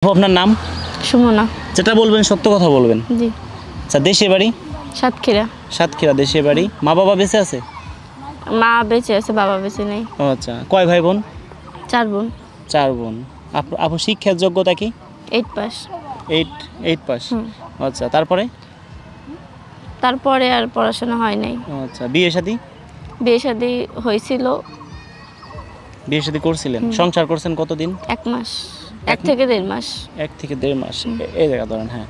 আপনার নাম? সুমনা। যেটা বলবেন সত্য কথা বলবেন। জি। আচ্ছা, দেশের বাড়ি? সাতক্ষীরা। সাতক্ষীরা দেশের বাড়ি। মা বাবা বেঁচে আছে? মা বেঁচে আছে, বাবা বেঁচে নেই। ও আচ্ছা, কয় ভাই বোন? 4 বোন। 4 বোন। আপু শিক্ষার যোগ্যতা কি? 8 পাস। 8 পাস। আচ্ছা, তারপরে আর পড়াশোনা হয় নাই। আচ্ছা, বিয়ে শাদী? বিয়ে শাদী হয়েছিল। বিয়ে শাদী করছিলেন? সংসার করছেন কতদিন? 1 মাস, 1 থেকে 1.5 মাস। 1 থেকে 1.5 মাস। এই জায়গা ধরেন, হ্যাঁ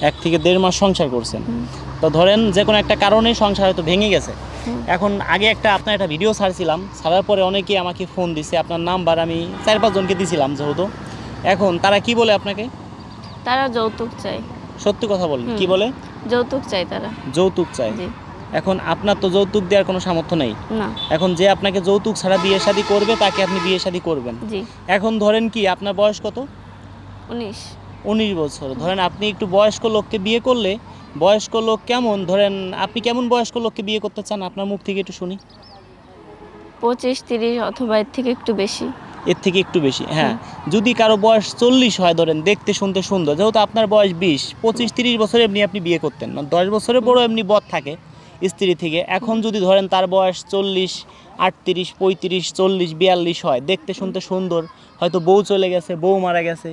1 থেকে 1.5 মাস সংসার করছেন। তো ধরেন যে কোনো একটা কারণে সংসার হয়তো ভেঙে গেছে। এখন আগে আপনার একটা ভিডিও ছাড়ছিলাম, ছাড়ার পরে অনেকেই আমাকে ফোন দিছে, আপনার নাম্বার আমি 4-5 জনকে দিছিলাম যেহেতু। এখন তারা কি বলে আপনাকে? তারা যৌতুক চায়। সত্যি কথা বলেন, কি বলে? যৌতুক চায় তারা। যৌতুক চায়? জি। এখন আপনার তো যৌতুক দেওয়ার কোনো সামর্থ্য নেই। না। এখন যে আপনাকে যৌতুক ছাড়া বিয়ে শাদী করবে তাকে আপনি বিয়ে শাদী করবেন। জি। এখন ধরেন কি আপনার বয়স কত? 19 বছর। ধরেন আপনি একটু বয়স্ক লোককে বিয়ে করলে, বয়স্ক লোক কেমন, ধরেন আপনি কেমন বয়স্ক লোককে বিয়ে করতে চান? আপনার মুখ থেকে একটু শুনি। 25-30 অথবা এর থেকে একটু বেশি। এর থেকে একটু বেশি, হ্যাঁ। যদি কারো বয়স 40 হয়, ধরেন দেখতে শুনতে সুন্দর, যেহেতু আপনার বয়স 20, 25-30 বছরে এমনি আপনি বিয়ে করতেন না, 10 বছরের বড় এমনি বদ থাকে স্ত্রী থেকে। এখন যদি ধরেন তার বয়স 40, 38, 35, 40, 42 হয়, দেখতে শুনতে সুন্দর, হয়তো বউ চলে গেছে, বউ মারা গেছে,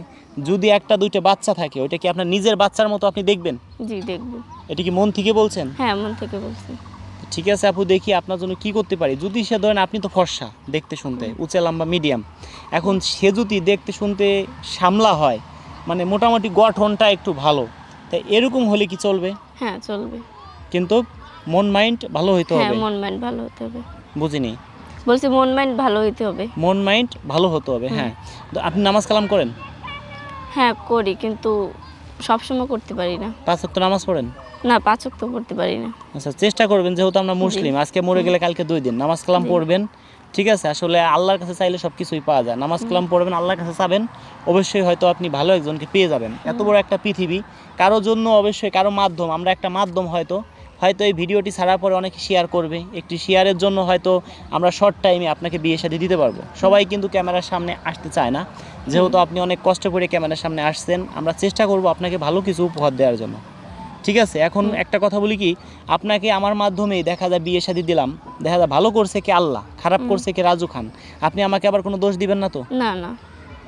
যদি 1-2টা বাচ্চা থাকে, ওইটা কি আপনার নিজের বাচ্চার মতো আপনি দেখবেন? জি, দেখব। এটা কি মন থেকে বলছেন? হ্যাঁ, মন থেকে বলছি। ঠিক আছে আপু, দেখি আপনার জন্য কি করতে পারি। যদি সে ধরেন আপনি তো ফর্সা দেখতে শুনতে, উঁচা লম্বা মিডিয়াম, এখন সে যদি দেখতে শুনতে সামলা হয়, মানে মোটামুটি গঠনটা একটু ভালো, তাই এরকম হলে কি চলবে? হ্যাঁ, চলবে। কিন্তু মন মাইন্ড ভালো হইতে হবে। হ্যাঁ, মন মাইন্ড ভালো হতে হবে। বুঝিনি। বলছি মন মাইন্ড ভালো হইতে হবে। মন মাইন্ড ভালো হতে হবে, হ্যাঁ। তো আপনি নামাজ কালাম করেন? হ্যাঁ, করি, কিন্তু সবসময় করতে পারি না। 5 ওয়াক্ত নামাজ পড়েন? না, 5 ওয়াক্ত পড়তে পারি না। আচ্ছা, চেষ্টা করবেন, যেহেতু আমরা মুসলিম, আজকে মরে গেলে কালকে 2 দিন নামাজ কালাম পড়বেন। ঠিক আছে, আসলে আল্লাহর কাছে চাইলে সব কিছুই পাওয়া যায়। নামাজ কালাম পড়বেন, আল্লাহর কাছে চাবেন, অবশ্যই হয়তো আপনি ভালো একজনকে পেয়ে যাবেন। এত বড় একটা পৃথিবী, কারো জন্য অবশ্যই কারো মাধ্যম, আমরা একটা মাধ্যম, হয়তো এই ভিডিওটি ছাড়ার পরে অনেকে শেয়ার করবে, একটি শেয়ারের জন্য হয়তো আমরা শর্ট টাইমে আপনাকে বিয়ে শাদী দিতে পারবো। সবাই কিন্তু ক্যামেরার সামনে আসতে চায় না, যেহেতু আপনি অনেক কষ্ট করে ক্যামেরার সামনে আসছেন, আমরা চেষ্টা করব আপনাকে ভালো কিছু উপহার দেওয়ার জন্য। ঠিক আছে, এখন একটা কথা বলি কি, আপনাকে আমার মাধ্যমেই দেখা যায় বিয়ে শাদী দিলাম, দেখা যায় ভালো করছে কি আল্লাহ, খারাপ করছে কি রাজু খান, আপনি আমাকে আবার কোনো দোষ দিবেন না তো? না, না।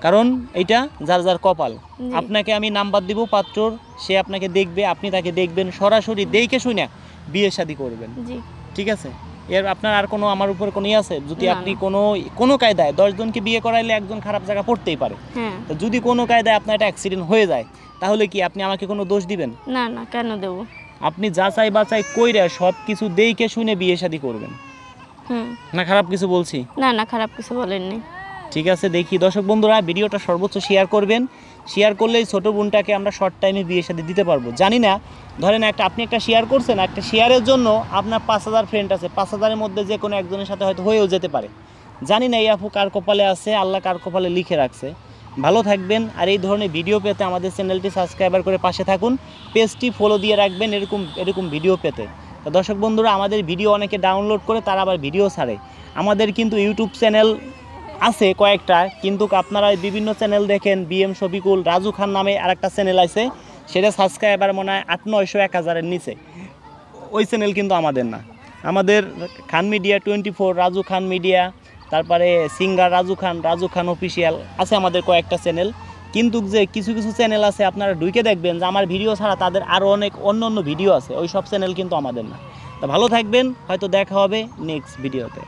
কারণ এটা যার যার কপাল। আপনাকে আমি নাম্বার দিব পাত্রর, সে আপনাকে দেখবে, আপনি তাকে দেখবেন, সরাসরি দেখে শুনে বিয়ে শাদী করবেন। জি। ঠিক আছে, এর আপনার আর কোনো আমার উপর কোনো আছে? যদি আপনি কোনো কায়দায় 10 জনকে বিয়ে করাইলে একজন খারাপ জায়গা পড়তেই পারে। হ্যাঁ। যদি কোনো কায়দায় আপনার একটা অ্যাক্সিডেন্ট হয়ে যায়, তাহলে কি আপনি আমাকে কোনো দোষ দিবেন? না, না, কেন দেব? আপনি যাচাই বাছাই কইরা সব কিছু দেখে শুনে বিয়ে শাদী করবেন। না খারাপ কিছু বলছি? না, না, খারাপ কিছু বলেননি। ঠিক আছে, দেখি দর্শক বন্ধুরা ভিডিওটা সর্বোচ্চ শেয়ার করবেন। শেয়ার করলেই ছোটো বোনটাকে আমরা শর্ট টাইমে বিয়ে শাদী দিতে পারবো। জানি না, ধরেন আপনি একটা শেয়ার করছেন, একটা শেয়ারের জন্য আপনার 5000 ফ্রেন্ড আছে, 5000-এর মধ্যে যে কোনো একজনের সাথে হয়তো হয়েও যেতে পারে। জানি না এই আপু কার কপালে আছে, আল্লাহ কার কপালে লিখে রাখছে। ভালো থাকবেন, আর এই ধরনের ভিডিও পেতে আমাদের চ্যানেলটি সাবস্ক্রাইবার করে পাশে থাকুন, পেজটি ফলো দিয়ে রাখবেন এরকম ভিডিও পেতে। তো দর্শক বন্ধুরা, আমাদের ভিডিও অনেকে ডাউনলোড করে তারা আবার ভিডিও ছাড়ে। আমাদের কিন্তু ইউটিউব চ্যানেল আছে কয়েকটা, কিন্তু আপনারা বিভিন্ন চ্যানেল দেখেন, BM শফিকুল, রাজু খান নামে আরেকটা চ্যানেল আছে, সেটা সাবস্ক্রাইবার মনে হয় 800-900, 1000-এর নিচে। ওই চ্যানেল কিন্তু আমাদের না। আমাদের খান মিডিয়া 24, রাজু খান মিডিয়া, তারপরে সিঙ্গার রাজু খান অফিসিয়াল আছে আমাদের কয়েকটা চ্যানেল। কিন্তু যে কিছু চ্যানেল আছে, আপনারা ঢুকে দেখবেন যে আমার ভিডিও ছাড়া তাদের আরও অনেক অন্য ভিডিও আছে, ওই সব চ্যানেল কিন্তু আমাদের না। তো ভালো থাকবেন, হয়তো দেখা হবে নেক্সট ভিডিওতে।